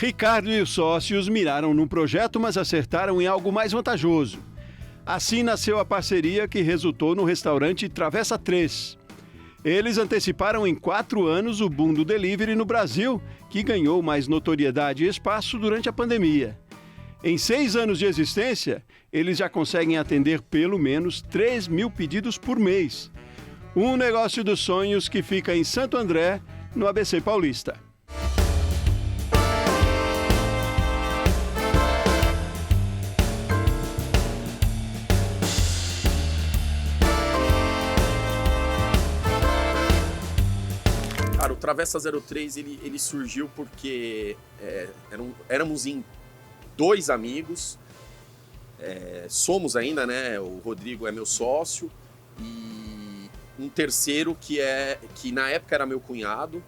Ricardo e os sócios miraram num projeto, mas acertaram em algo mais vantajoso. Assim nasceu a parceria que resultou no restaurante Travessa 3. Eles anteciparam em 4 anos o boom do delivery no Brasil, que ganhou mais notoriedade e espaço durante a pandemia. Em 6 anos de existência, eles já conseguem atender pelo menos 3.000 pedidos por mês. Um negócio dos sonhos que fica em Santo André, no ABC Paulista. Cara, o Travessa 03 ele surgiu porque éramos em 2 amigos, somos ainda, né? O Rodrigo é meu sócio e um terceiro que na época era meu cunhado,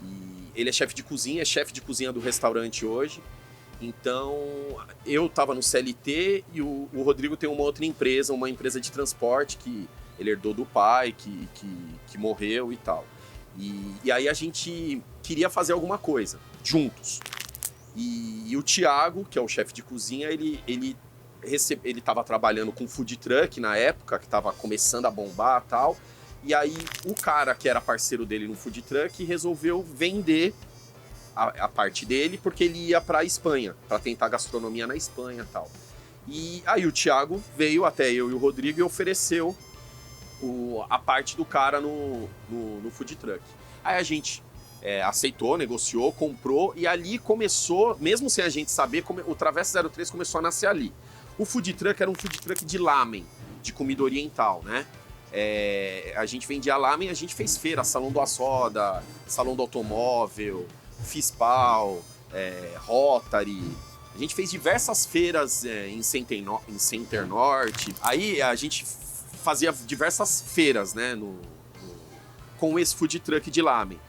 e ele é chefe de cozinha do restaurante hoje. Então eu estava no CLT e o Rodrigo tem uma outra empresa, uma empresa de transporte que ele herdou do pai, que morreu e tal. E aí a gente queria fazer alguma coisa juntos. E o Thiago, que é o chefe de cozinha, ele estava trabalhando com food truck na época, que estava começando a bombar e tal. E aí o cara que era parceiro dele no food truck resolveu vender a parte dele, porque ele ia para a Espanha, para tentar gastronomia na Espanha e tal. E aí o Thiago veio até eu e o Rodrigo e ofereceu a parte do cara no food truck. Aí a gente aceitou, negociou, comprou, e ali começou, mesmo sem a gente saber, o Travessa 03 começou a nascer ali. O food truck era um food truck de lamen, de comida oriental, né? A gente vendia lamen, a gente fez feira, Salão do Açoda, Salão do Automóvel, Fispal, Rotary. A gente fez diversas feiras em Center Norte. Aí a gente fazia diversas feiras, né, com esse food truck de lamen.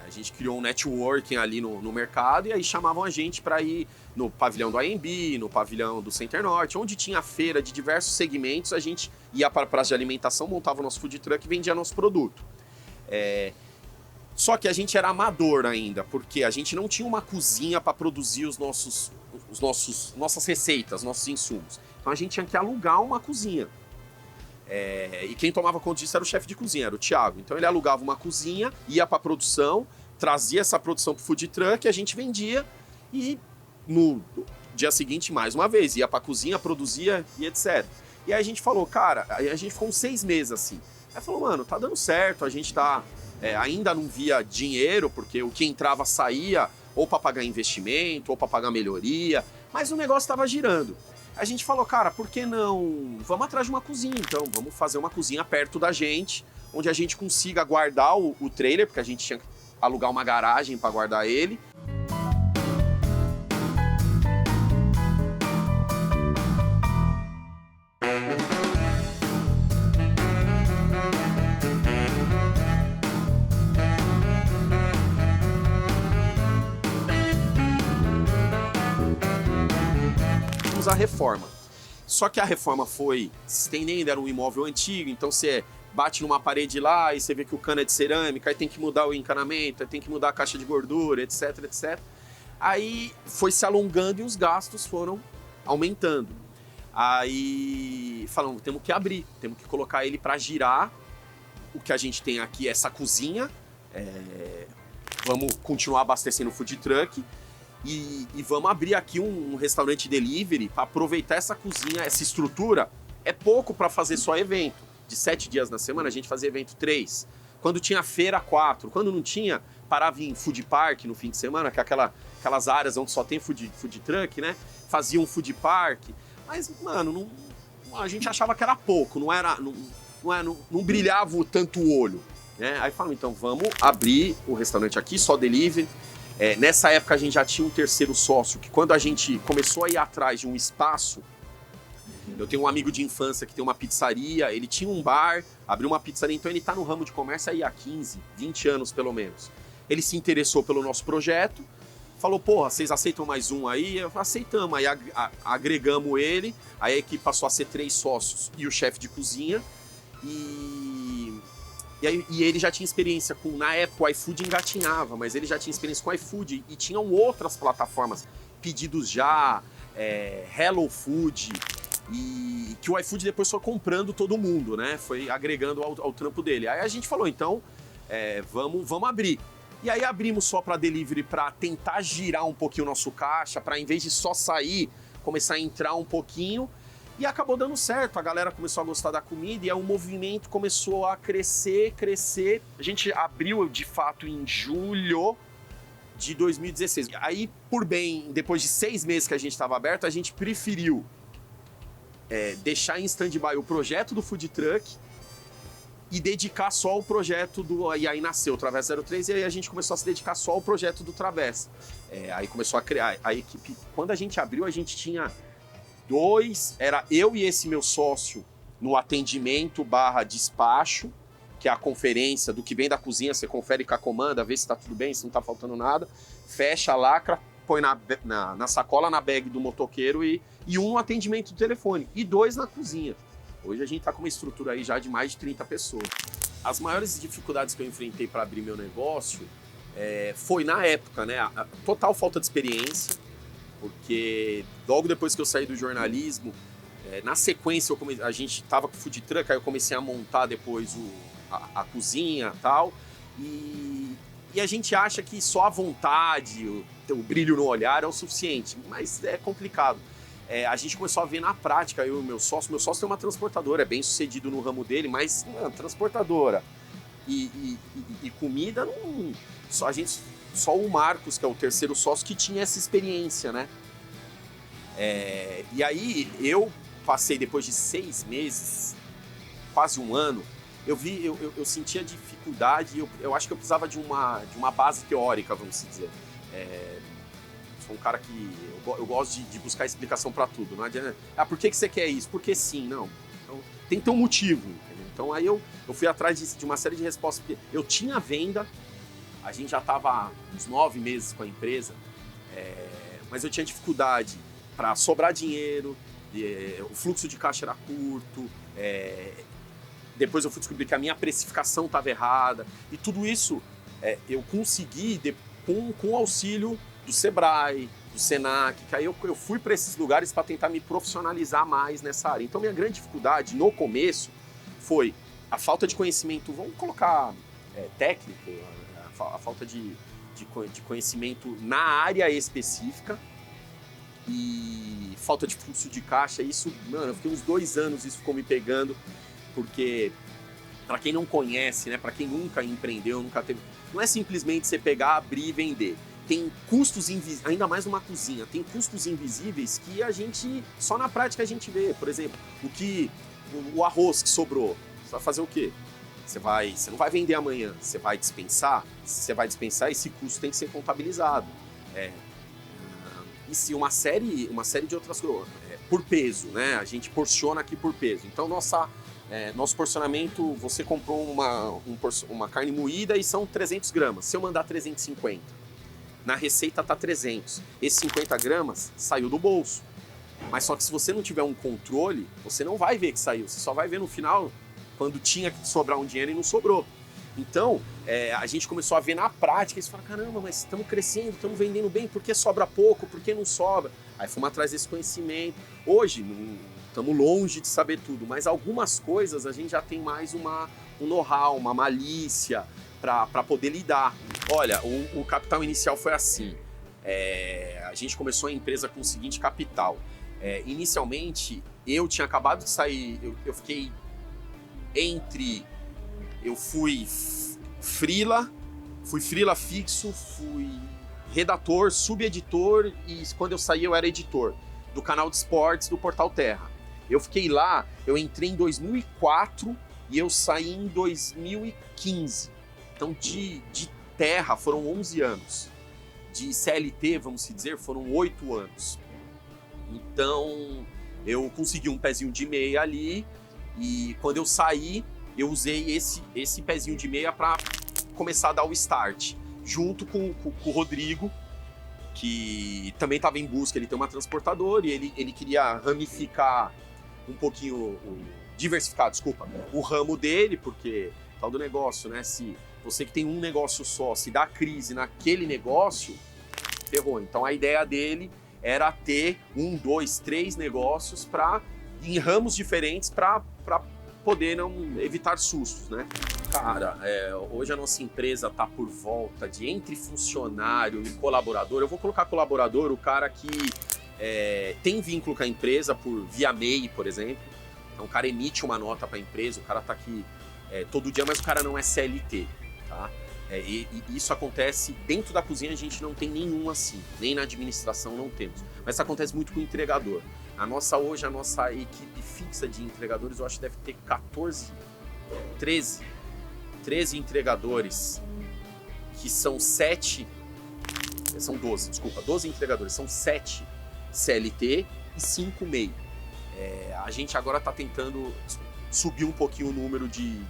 A gente criou um networking ali no mercado, e aí chamavam a gente para ir no pavilhão do AMB, no pavilhão do Center Norte, onde tinha feira de diversos segmentos. A gente ia para a praça de alimentação, montava o nosso food truck e vendia nosso produto. Só que a gente era amador ainda, porque a gente não tinha uma cozinha para produzir nossas receitas, nossos insumos. Então a gente tinha que alugar uma cozinha. E quem tomava conta disso era o chefe de cozinha, era o Thiago. Então ele alugava uma cozinha, ia para a produção, trazia essa produção para o food truck, a gente vendia, e no dia seguinte, mais uma vez, ia para a cozinha, produzia e etc. E aí a gente falou, cara, aí a gente ficou uns 6 meses assim. Aí falou, mano, tá dando certo, a gente tá... ainda não via dinheiro, porque o que entrava saía ou para pagar investimento, ou para pagar melhoria, mas o negócio estava girando. A gente falou, cara, por que não? Vamos atrás de uma cozinha, então. Vamos fazer uma cozinha perto da gente, onde a gente consiga guardar o trailer, porque a gente tinha que alugar uma garagem para guardar ele. A reforma. Só que a reforma foi se estendendo, era um imóvel antigo, então você bate numa parede lá e você vê que o cano é de cerâmica, aí tem que mudar o encanamento, aí tem que mudar a caixa de gordura, etc, etc. Aí foi se alongando e os gastos foram aumentando. Aí falamos, temos que abrir, temos que colocar ele para girar. O que a gente tem aqui é essa cozinha, vamos continuar abastecendo o food truck. E vamos abrir aqui um restaurante delivery para aproveitar essa cozinha, essa estrutura. É pouco para fazer só evento. De 7 dias na semana, a gente fazia evento 3. Quando tinha feira, 4. Quando não tinha, parava em food park no fim de semana, que é aquelas áreas onde só tem food truck, né? Fazia um food park. Mas, mano, a gente achava que era pouco, não brilhava tanto o olho, né? Aí falamos, então vamos abrir o restaurante aqui, só delivery. Nessa época a gente já tinha um terceiro sócio, que quando a gente começou a ir atrás de um espaço, eu tenho um amigo de infância que tem uma pizzaria, ele tinha um bar, abriu uma pizzaria, então ele tá no ramo de comércio aí há 15, 20 anos pelo menos. Ele se interessou pelo nosso projeto, falou, porra, vocês aceitam mais um aí? Eu falei, aceitamos, aí agregamos ele, aí a equipe passou a ser 3 sócios e o chefe de cozinha, e E ele já tinha experiência com, na época o iFood engatinhava, mas ele já tinha experiência com o iFood e tinham outras plataformas, Pedidos Já, Hello Food, e que o iFood depois foi comprando todo mundo, né? Foi agregando ao trampo dele. Aí a gente falou, então, vamos abrir. E aí abrimos só para delivery para tentar girar um pouquinho o nosso caixa, para em vez de só sair, começar a entrar um pouquinho. E acabou dando certo, a galera começou a gostar da comida e aí o movimento começou a crescer. A gente abriu, de fato, em julho de 2016. Aí, por bem, depois de 6 meses que a gente estava aberto, a gente preferiu deixar em stand-by o projeto do Food Truck e dedicar só ao projeto do... E aí nasceu o Travessa 03 e aí a gente começou a se dedicar só ao projeto do Travessa. Aí começou a criar a equipe. Quando a gente abriu, a gente tinha... era eu e esse meu sócio no atendimento / despacho, que é a conferência do que vem da cozinha, você confere com a comanda, vê se tá tudo bem, se não tá faltando nada, fecha a lacra, põe na sacola, na bag do motoqueiro e um atendimento do telefone, e 2 na cozinha. Hoje a gente tá com uma estrutura aí já de mais de 30 pessoas. As maiores dificuldades que eu enfrentei para abrir meu negócio foi na época, né, a total falta de experiência, porque logo depois que eu saí do jornalismo, na sequência a gente tava com o food truck, aí eu comecei a montar depois a cozinha e tal, e a gente acha que só a vontade, o brilho no olhar é o suficiente, mas é complicado. A gente começou a ver na prática, eu e meu sócio tem uma transportadora, é bem sucedido no ramo dele, mas transportadora e comida, não, só o Marcos, que é o terceiro sócio, que tinha essa experiência, né? E aí eu passei, depois de 6 meses, quase 1 ano, eu sentia dificuldade, eu acho que eu precisava de uma base teórica, vamos dizer. Sou um cara que eu gosto de buscar explicação para tudo, não adianta, por que você quer isso? Porque sim, não. Então, tem que ter um motivo, entendeu? Então aí eu fui atrás de uma série de respostas, porque eu tinha venda, a gente já estava uns 9 meses com a empresa, mas eu tinha dificuldade para sobrar dinheiro, o fluxo de caixa era curto, depois eu fui descobrir que a minha precificação estava errada, e tudo isso eu consegui com o auxílio do Sebrae, do Senac, que aí eu fui para esses lugares para tentar me profissionalizar mais nessa área. Então minha grande dificuldade no começo foi a falta de conhecimento, vamos colocar técnico, a falta de conhecimento na área específica e falta de fluxo de caixa. Isso, mano, eu fiquei uns 2 anos, isso ficou me pegando, porque para quem não conhece, né, para quem nunca empreendeu, nunca teve, não é simplesmente você pegar, abrir e vender. Tem custos invisíveis, ainda mais numa cozinha, tem custos invisíveis que a gente, só na prática a gente vê. Por exemplo, o arroz que sobrou, você vai fazer o quê? Você não vai vender amanhã, você vai dispensar? Se você vai dispensar, esse custo tem que ser contabilizado. E se uma série de outras coisas, por peso, né? A gente porciona aqui por peso. Então, nosso porcionamento, você comprou uma carne moída e são 300 gramas. Se eu mandar 350, na receita tá 300. Esses 50 gramas saiu do bolso. Mas só que se você não tiver um controle, você não vai ver que saiu. Você só vai ver no final, quando tinha que sobrar um dinheiro e não sobrou. Então, a gente começou a ver na prática, e você fala, caramba, mas estamos crescendo, estamos vendendo bem, por que sobra pouco, por que não sobra? Aí fomos atrás desse conhecimento. Hoje, estamos longe de saber tudo, mas algumas coisas a gente já tem mais um know-how, uma malícia para poder lidar. Olha, o capital inicial foi assim, a gente começou a empresa com o seguinte capital. Inicialmente, eu tinha acabado de sair, eu fiquei eu fui freela fixo, fui redator, subeditor e quando eu saí eu era editor do canal de esportes do Portal Terra. Eu fiquei lá, eu entrei em 2004 e eu saí em 2015. Então de Terra foram 11 anos. De CLT, vamos dizer, foram 8 anos. Então eu consegui um pezinho de meia ali e quando eu saí, eu usei esse pezinho de meia para começar a dar o start, junto com o Rodrigo, que também estava em busca, ele tem uma transportadora e ele queria ramificar um pouquinho, diversificar, desculpa, o ramo dele, porque tal do negócio, né? Se você que tem um negócio só, se dá crise naquele negócio, ferrou. Então a ideia dele era ter 1, 2, 3 negócios em ramos diferentes para poder não evitar sustos, né? Cara, hoje a nossa empresa tá por volta de entre funcionário e colaborador. Eu vou colocar colaborador, o cara que tem vínculo com a empresa via MEI, por exemplo. Então o cara emite uma nota para a empresa, o cara tá aqui todo dia, mas o cara não é CLT, tá? E isso acontece dentro da cozinha, a gente não tem nenhum assim, nem na administração não temos. Mas isso acontece muito com o entregador. Hoje a nossa equipe fixa de entregadores, eu acho que deve ter 13 entregadores, que são 12 entregadores, são 7 CLT e 5 MEI. A gente agora está tentando subir um pouquinho o número de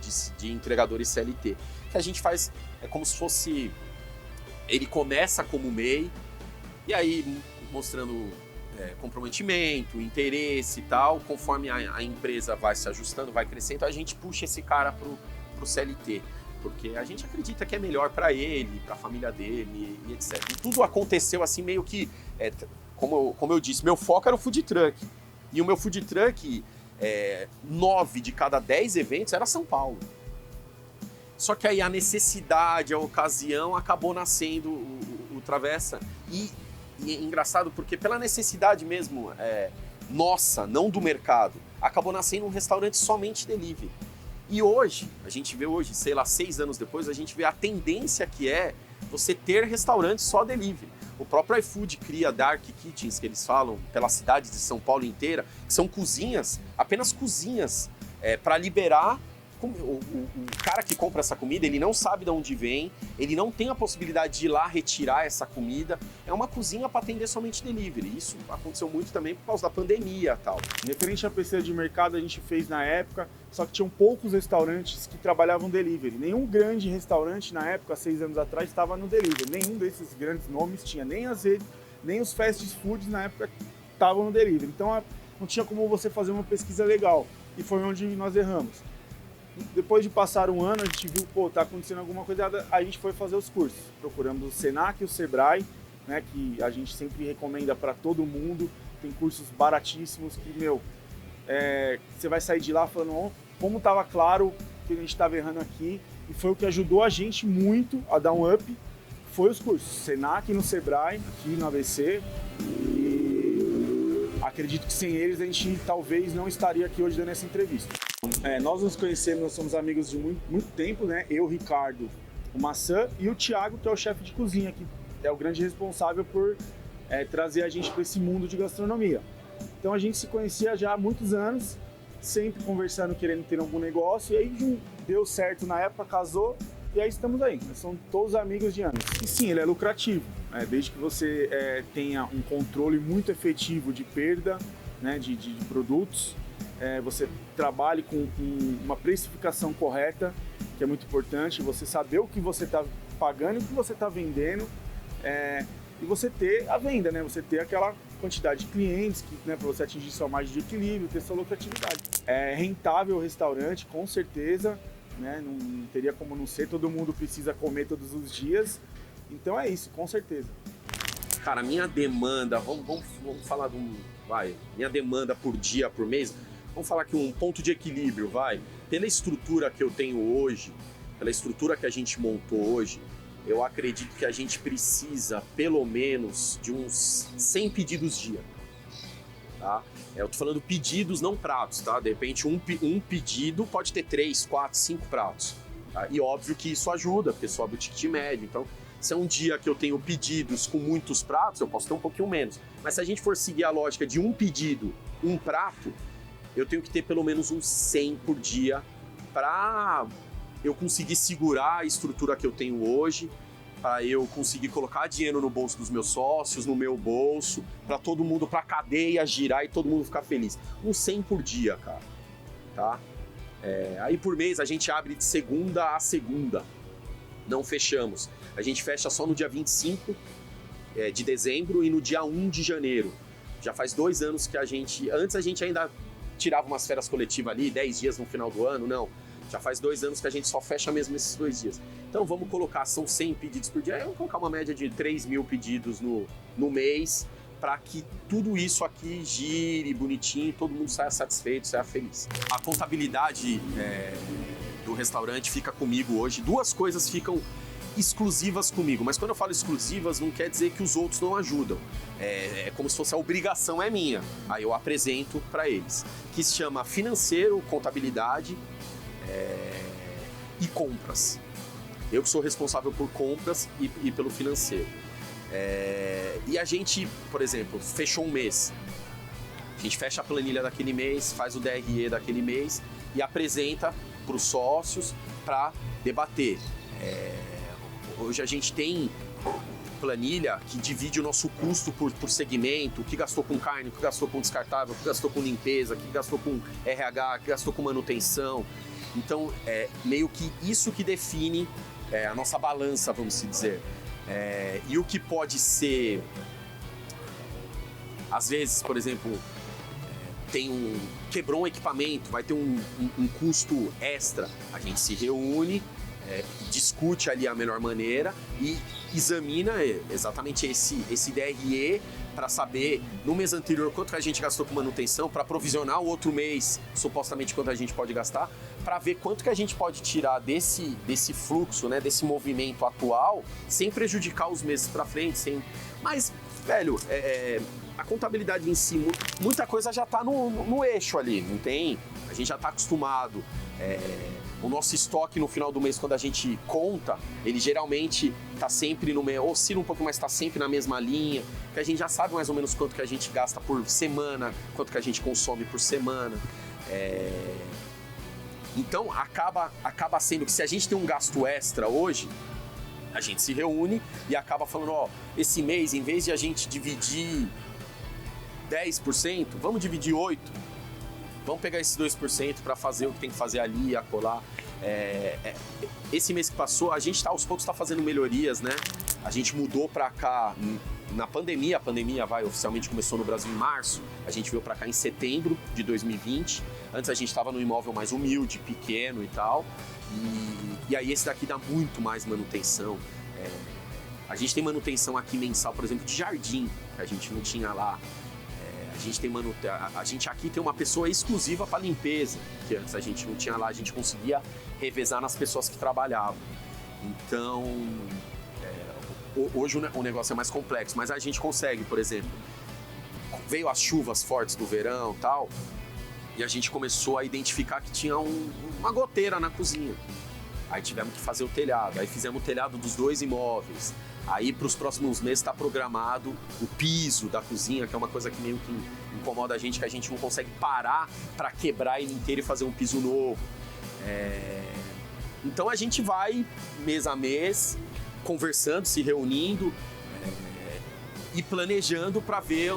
entregadores CLT, que a gente faz, como se fosse, ele começa como MEI, e aí mostrando comprometimento, interesse e tal, conforme a empresa vai se ajustando, vai crescendo, a gente puxa esse cara pro CLT, porque a gente acredita que é melhor para ele, para a família dele e etc. E tudo aconteceu assim meio que, como eu disse, meu foco era o food truck, e o meu food truck, 9 de cada 10 eventos era São Paulo. Só que aí a necessidade, a ocasião, acabou nascendo o Travessa. E é engraçado porque pela necessidade mesmo nossa, não do mercado, acabou nascendo um restaurante somente delivery. E hoje, a gente vê hoje, sei lá, 6 anos depois, a gente vê a tendência que é você ter restaurantes só delivery. O próprio iFood cria dark kitchens, que eles falam, pela cidade de São Paulo inteira, que são cozinhas, apenas cozinhas, para liberar. O cara que compra essa comida, ele não sabe de onde vem, ele não tem a possibilidade de ir lá retirar essa comida. É uma cozinha para atender somente delivery. Isso aconteceu muito também por causa da pandemia e tal. Referente à pesquisa de mercado, a gente fez na época, só que tinham poucos restaurantes que trabalhavam delivery. Nenhum grande restaurante na época, 6 anos atrás, estava no delivery. Nenhum desses grandes nomes tinha, nem as redes, nem os fast foods na época estavam no delivery. Então não tinha como você fazer uma pesquisa legal. E foi onde nós erramos. Depois de passar um ano, a gente viu, tá acontecendo alguma coisa errada, a gente foi fazer os cursos. Procuramos o Senac e o Sebrae, né, que a gente sempre recomenda para todo mundo. Tem cursos baratíssimos que, você vai sair de lá falando, como estava claro que a gente estava errando aqui. E foi o que ajudou a gente muito a dar um up, foi os cursos. Senac no Sebrae, aqui no ABC. E acredito que sem eles a gente talvez não estaria aqui hoje dando essa entrevista. Nós nos conhecemos, nós somos amigos de muito tempo, né? Eu, o Ricardo, o Maçã e o Thiago, que é o chefe de cozinha, que é o grande responsável por trazer a gente para esse mundo de gastronomia. Então a gente se conhecia já há muitos anos, sempre conversando, querendo ter algum negócio, e aí deu certo na época, casou, e aí estamos aí. Nós somos todos amigos de anos. E sim, ele é lucrativo, desde que você tenha um controle muito efetivo de perda, né, de produtos. Você trabalhe com uma precificação correta, que é muito importante, você saber o que você está pagando e o que você está vendendo, e você ter a venda, né? Você ter aquela quantidade de clientes, para você atingir sua margem de equilíbrio, ter sua lucratividade. É rentável o restaurante, com certeza, né? Não teria como não ser, todo mundo precisa comer todos os dias, então é isso, com certeza. Cara, minha demanda, vamos falar minha demanda por dia, por mês, vamos falar que um ponto de equilíbrio, pela estrutura que eu tenho hoje, pela estrutura que a gente montou hoje, eu acredito que a gente precisa pelo menos de uns 100 pedidos dia, tá? Eu tô falando pedidos, não pratos, tá? De repente um pedido pode ter 3, 4, 5 pratos, tá? E óbvio que isso ajuda, porque sobe o ticket médio, então se é um dia que eu tenho pedidos com muitos pratos, eu posso ter um pouquinho menos. Mas se a gente for seguir a lógica de um pedido, um prato, eu tenho que ter pelo menos uns 100 por dia para eu conseguir segurar a estrutura que eu tenho hoje, para eu conseguir colocar dinheiro no bolso dos meus sócios, no meu bolso, para todo mundo, para a cadeia girar e todo mundo ficar feliz. Uns 100 por dia, cara, tá? Aí por mês a gente abre de segunda a segunda, não fechamos. A gente fecha só no dia 25 de dezembro e no dia 1 de janeiro. Já faz 2 anos que antes a gente ainda tirava umas férias coletivas ali, 10 dias no final do ano, não. Já faz 2 anos que a gente só fecha mesmo esses 2 dias. Então vamos colocar, são 100 pedidos por dia, vamos colocar uma média de 3.000 pedidos no mês, para que tudo isso aqui gire bonitinho, todo mundo saia satisfeito, saia feliz. A contabilidade do restaurante fica comigo hoje. 2 coisas ficam exclusivas comigo, mas quando eu falo exclusivas não quer dizer que os outros não ajudam. É como se fosse a obrigação é minha. Aí eu apresento para eles, que se chama financeiro, contabilidade e compras. Eu que sou responsável por compras e pelo financeiro. E a gente, por exemplo, fechou um mês. A gente fecha a planilha daquele mês, faz o DRE daquele mês e apresenta para os sócios para debater. Hoje a gente tem planilha que divide o nosso custo por segmento, o que gastou com carne, o que gastou com descartável, o que gastou com limpeza, o que gastou com RH, o que gastou com manutenção. Então, meio que isso que define a nossa balança, vamos se dizer. E o que pode ser, às vezes, por exemplo, quebrou um equipamento, vai ter um custo extra, a gente se reúne, discute ali a melhor maneira e examina exatamente esse DRE para saber no mês anterior quanto que a gente gastou com manutenção, para provisionar o outro mês supostamente quanto a gente pode gastar, para ver quanto que a gente pode tirar desse fluxo, né, desse movimento atual, sem prejudicar os meses para frente. Mas, velho, a contabilidade em si, muita coisa já está no eixo ali, não tem? A gente já está acostumado. O nosso estoque no final do mês, quando a gente conta, ele geralmente está sempre no meio, oscila um pouco, mas está sempre na mesma linha, que a gente já sabe mais ou menos quanto que a gente gasta por semana, quanto que a gente consome por semana. Então acaba sendo que se a gente tem um gasto extra hoje, a gente se reúne e acaba falando, esse mês, em vez de a gente dividir 10%, vamos dividir 8%. Vamos pegar esses 2% para fazer o que tem que fazer ali, acolá. Esse mês que passou, a gente aos poucos está fazendo melhorias, né? A gente mudou para cá na pandemia. A pandemia oficialmente começou no Brasil em março. A gente veio para cá em setembro de 2020. Antes a gente estava num imóvel mais humilde, pequeno e tal. E aí esse daqui dá muito mais manutenção. A gente tem manutenção aqui mensal, por exemplo, de jardim, que a gente não tinha lá. A gente aqui tem uma pessoa exclusiva para limpeza, que antes a gente não tinha lá, a gente conseguia revezar nas pessoas que trabalhavam. Então, hoje o negócio é mais complexo, mas a gente consegue, por exemplo, veio as chuvas fortes do verão e tal, e a gente começou a identificar que tinha uma goteira na cozinha. Aí tivemos que fazer o telhado, aí fizemos o telhado dos 2 imóveis. Aí para os próximos meses está programado o piso da cozinha, que é uma coisa que meio que incomoda a gente, que a gente não consegue parar para quebrar ele inteiro e fazer um piso novo. Então a gente vai mês a mês conversando, se reunindo e planejando para ver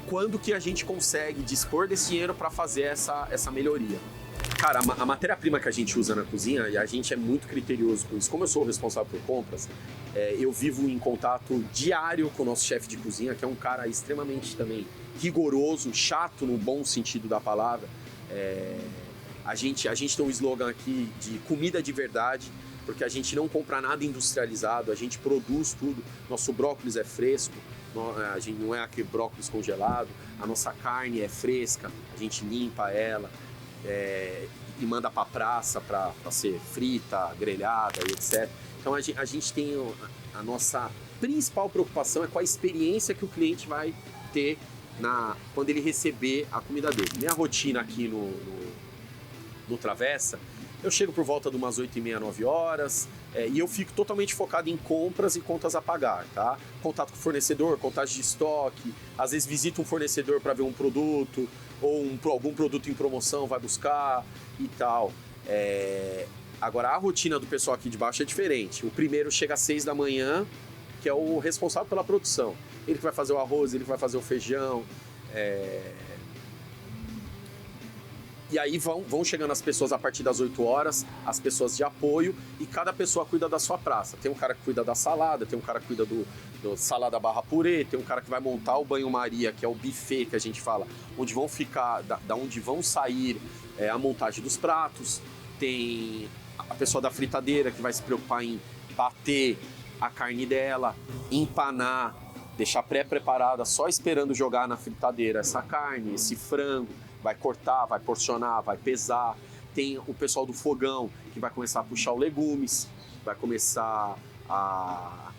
quando que a gente consegue dispor desse dinheiro para fazer essa melhoria. Cara, a matéria-prima que a gente usa na cozinha, e a gente é muito criterioso com isso. Como eu sou o responsável por compras, eu vivo em contato diário com o nosso chefe de cozinha, que é um cara extremamente também rigoroso, chato no bom sentido da palavra. A gente tem um slogan aqui de comida de verdade, porque a gente não compra nada industrializado, a gente produz tudo. Nosso brócolis é fresco, a gente não é aquele brócolis congelado, a nossa carne é fresca, a gente limpa ela. E manda para praça para ser frita, grelhada e etc. Então a gente tem a nossa principal preocupação é com a experiência que o cliente vai ter quando ele receber a comida dele. Minha rotina aqui no Travessa, eu chego por volta de umas 8h30, 9 horas, e eu fico totalmente focado em compras e contas a pagar, tá? Contato com o fornecedor, contagem de estoque, às vezes visito um fornecedor para ver um produto, ou algum produto em promoção vai buscar e tal. Agora, a rotina do pessoal aqui de baixo é diferente. O primeiro chega às 6 da manhã, que é o responsável pela produção. Ele que vai fazer o arroz, ele que vai fazer o feijão. E aí vão chegando as pessoas a partir das 8 horas, as pessoas de apoio, e cada pessoa cuida da sua praça. Tem um cara que cuida da salada, tem um cara que cuida do salada barra purê, tem um cara que vai montar o banho-maria, que é o buffet que a gente fala, onde vão ficar, da onde vão sair a montagem dos pratos. tem a pessoa da fritadeira que vai se preocupar em bater a carne dela, empanar, deixar pré-preparada, só esperando jogar na fritadeira essa carne, esse frango, vai cortar, vai porcionar, vai pesar. Tem o pessoal do fogão que vai começar a puxar os legumes, vai começar a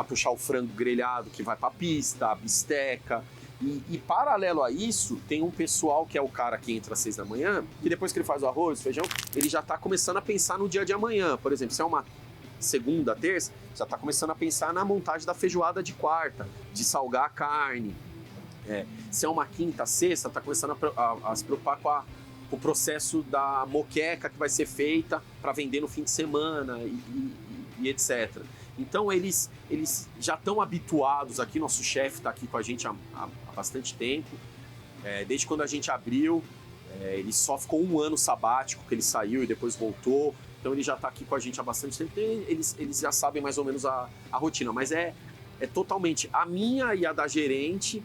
puxar o frango grelhado que vai para a pista, a bisteca. E paralelo a isso, tem um pessoal que é o cara que entra às 6 da manhã, que depois que ele faz o arroz, o feijão, ele já está começando a pensar no dia de amanhã. Por exemplo, se é uma segunda, terça, já está começando a pensar na montagem da feijoada de quarta, de salgar a carne. Se é uma quinta, sexta, está começando a se preocupar com o processo da moqueca que vai ser feita para vender no fim de semana e etc. Então eles já estão habituados aqui, nosso chefe está aqui com a gente há bastante tempo, desde quando a gente abriu, ele só ficou 1 ano sabático, que ele saiu e depois voltou, então ele já está aqui com a gente há bastante tempo, eles já sabem mais ou menos a rotina, mas é totalmente, a minha e a da gerente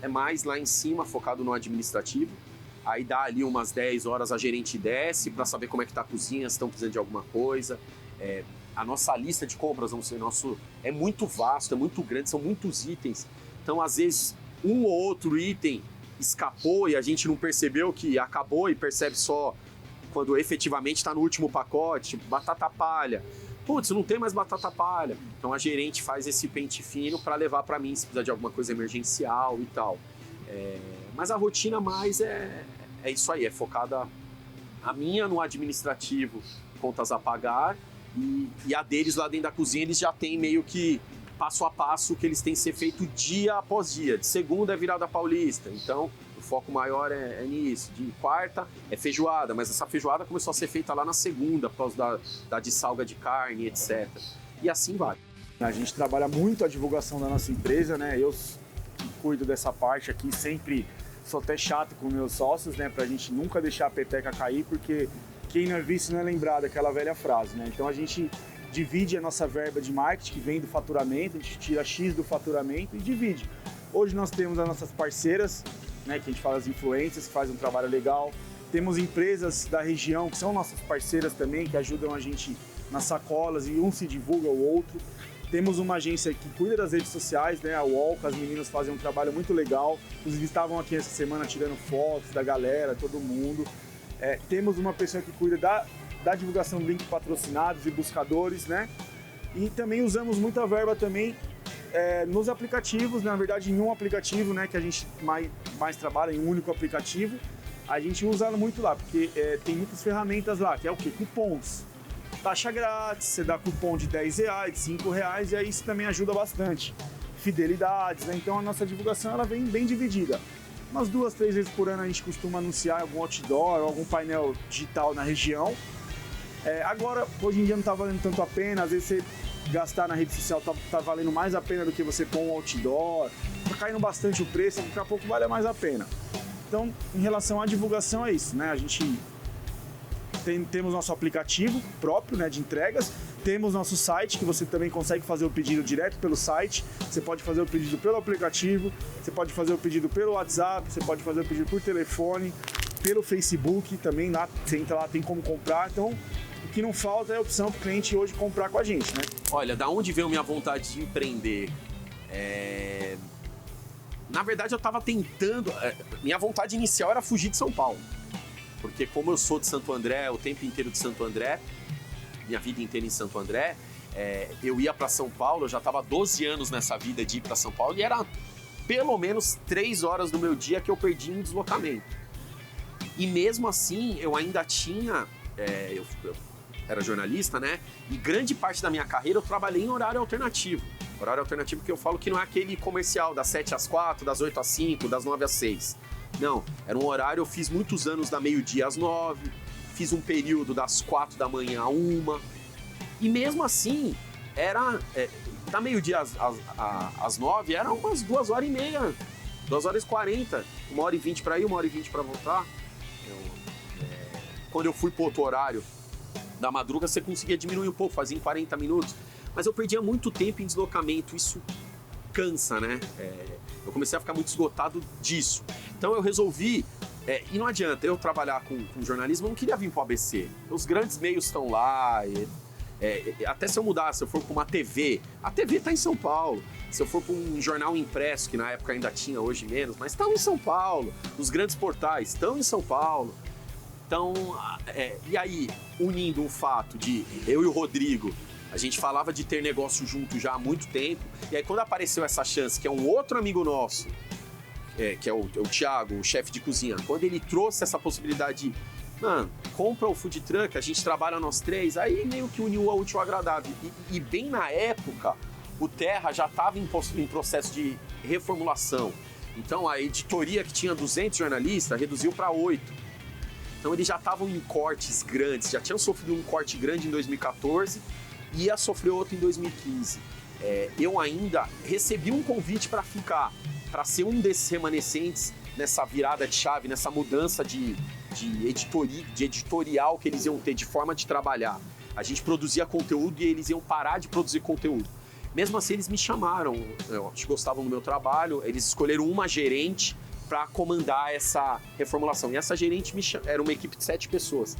é mais lá em cima, focado no administrativo, aí dá ali umas 10 horas, a gerente desce para saber como é que está a cozinha, se estão precisando de alguma coisa, a nossa lista de compras, é muito vasto, é muito grande, são muitos itens. Então, às vezes, um ou outro item escapou e a gente não percebeu que acabou e percebe só quando efetivamente está no último pacote, tipo batata palha. Putz, não tem mais batata palha. Então, a gerente faz esse pente fino para levar para mim se precisar de alguma coisa emergencial e tal. Mas a rotina mais é isso aí, é focada a minha no administrativo, contas a pagar, e a deles lá dentro da cozinha, eles já têm meio que passo a passo que eles têm que ser feito dia após dia. De segunda é virada paulista, então o foco maior é nisso. De quarta é feijoada, mas essa feijoada começou a ser feita lá na segunda, por causa da dessalga de carne, etc. E assim vai. A gente trabalha muito a divulgação da nossa empresa, né? Eu cuido dessa parte aqui, sempre sou até chato com meus sócios, né? Pra gente nunca deixar a peteca cair, porque quem não é visto não é lembrado, aquela velha frase, né? Então a gente divide a nossa verba de marketing, que vem do faturamento, a gente tira X do faturamento e divide. Hoje nós temos as nossas parceiras, né, que a gente fala as influências, que fazem um trabalho legal. Temos empresas da região, que são nossas parceiras também, que ajudam a gente nas sacolas, e um se divulga ao outro. Temos uma agência que cuida das redes sociais, né, a UOL, que as meninas fazem um trabalho muito legal. Inclusive estavam aqui essa semana tirando fotos da galera, todo mundo. Temos uma pessoa que cuida da divulgação de links patrocinados e buscadores, né? E também usamos muita verba também nos aplicativos, na verdade em um aplicativo, né, que a gente mais trabalha, em um único aplicativo. A gente usa muito lá, porque tem muitas ferramentas lá, que é o quê? Cupons. Taxa grátis, você dá cupom de R$10, de R$5, e aí isso também ajuda bastante. Fidelidades, né? Então a nossa divulgação ela vem bem dividida. Umas 2, 3 vezes por ano a gente costuma anunciar algum outdoor, algum painel digital na região. Agora, hoje em dia não está valendo tanto a pena, às vezes você gastar na rede social tá valendo mais a pena do que você pôr um outdoor, tá caindo bastante o preço, daqui a pouco vale mais a pena. Então, em relação à divulgação é isso, né? A gente temos nosso aplicativo próprio, né, de entregas, temos nosso site, que você também consegue fazer o pedido direto pelo site, você pode fazer o pedido pelo aplicativo, você pode fazer o pedido pelo WhatsApp, você pode fazer o pedido por telefone, pelo Facebook também, lá, você entra lá, tem como comprar, então o que não falta é a opção para o cliente hoje comprar com a gente, né? Olha, da onde veio minha vontade de empreender? Na verdade, eu estava tentando... Minha vontade inicial era fugir de São Paulo. Porque como eu sou de Santo André, o tempo inteiro de Santo André, minha vida inteira em Santo André, eu ia para São Paulo, eu já estava 12 anos nessa vida de ir para São Paulo, e era pelo menos 3 horas do meu dia que eu perdi em deslocamento. E mesmo assim, eu ainda tinha... eu era jornalista, né? E grande parte da minha carreira eu trabalhei em horário alternativo. Horário alternativo que eu falo que não é aquele comercial das 7 às 4, das 8 às 5, das 9 às 6. Não, era um horário, eu fiz muitos anos da meio-dia às 9, fiz um período das 4 da manhã à 1. E mesmo assim, era da meio-dia às 9, era umas 2 horas e meia, 2 horas e 40, 1 hora e 20 para ir, 1 hora e 20 para voltar. Quando eu fui para outro horário da madruga, você conseguia diminuir um pouco, fazia em 40 minutos. Mas eu perdia muito tempo em deslocamento, isso cansa, né? Eu comecei a ficar muito esgotado disso. Então eu resolvi E não adianta, eu trabalhar com jornalismo, eu não queria vir pro ABC. Os grandes meios estão lá, até se eu mudar, se eu for para uma TV, a TV está em São Paulo. Se eu for para um jornal impresso, que na época ainda tinha, hoje menos, mas estão em São Paulo. Os grandes portais estão em São Paulo. Então, e aí, unindo o fato de eu e o Rodrigo, a gente falava de ter negócio junto já há muito tempo, e aí quando apareceu essa chance, que é um outro amigo nosso, que é o Thiago, o chefe de cozinha, quando ele trouxe essa possibilidade de, mano, compra o food truck, a gente trabalha nós três, aí meio que uniu o útil ao agradável. E bem na época, o Terra já estava em processo de reformulação. Então a editoria que tinha 200 jornalistas reduziu para 8. Então eles já estavam em cortes grandes, já tinham sofrido um corte grande em 2014 e ia sofrer outro em 2015. Eu ainda recebi um convite para ficar, para ser um desses remanescentes nessa virada de chave, nessa mudança de editorial que eles iam ter, de forma de trabalhar. A gente produzia conteúdo e eles iam parar de produzir conteúdo. Mesmo assim, eles me chamaram, eles gostavam do meu trabalho, eles escolheram uma gerente para comandar essa reformulação. E essa gerente era uma equipe de 7 pessoas,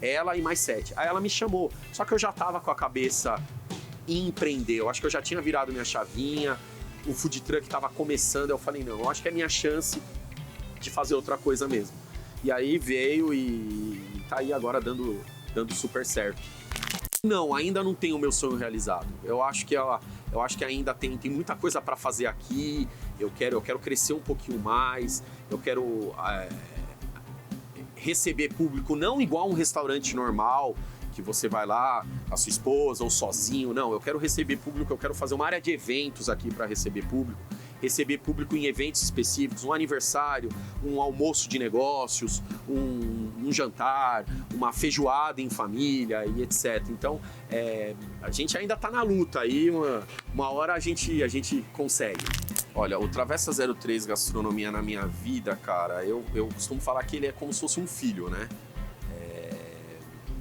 ela e mais 7. Aí ela me chamou, só que eu já estava com a cabeça em empreender, eu acho que eu já tinha virado minha chavinha, o food truck estava começando, eu falei, não, eu acho que é minha chance de fazer outra coisa mesmo. E aí veio e tá aí agora dando super certo. Não, ainda não tenho o meu sonho realizado. Eu acho que ainda tem muita coisa para fazer aqui. Eu quero crescer um pouquinho mais. Eu quero receber público não igual um restaurante normal, que você vai lá com a sua esposa ou sozinho. Não, eu quero receber público, eu quero fazer uma área de eventos aqui para receber público em eventos específicos, um aniversário, um almoço de negócios, um jantar, uma feijoada em família e etc. Então, a gente ainda está na luta aí, uma hora a gente consegue. Olha, o Travessa 03 Gastronomia na minha vida, cara, eu costumo falar que ele é como se fosse um filho, né?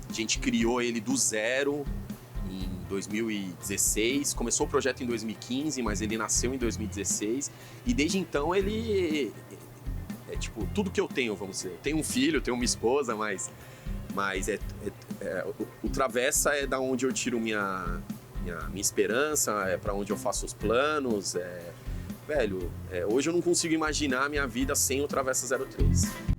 A gente criou ele do zero em 2016, começou o projeto em 2015, mas ele nasceu em 2016 e desde então ele é tipo tudo que eu tenho, vamos dizer. Eu tenho um filho, tenho uma esposa, mas o Travessa é da onde eu tiro minha esperança, é para onde eu faço os planos. Velho, hoje eu não consigo imaginar a minha vida sem o Travessa 03.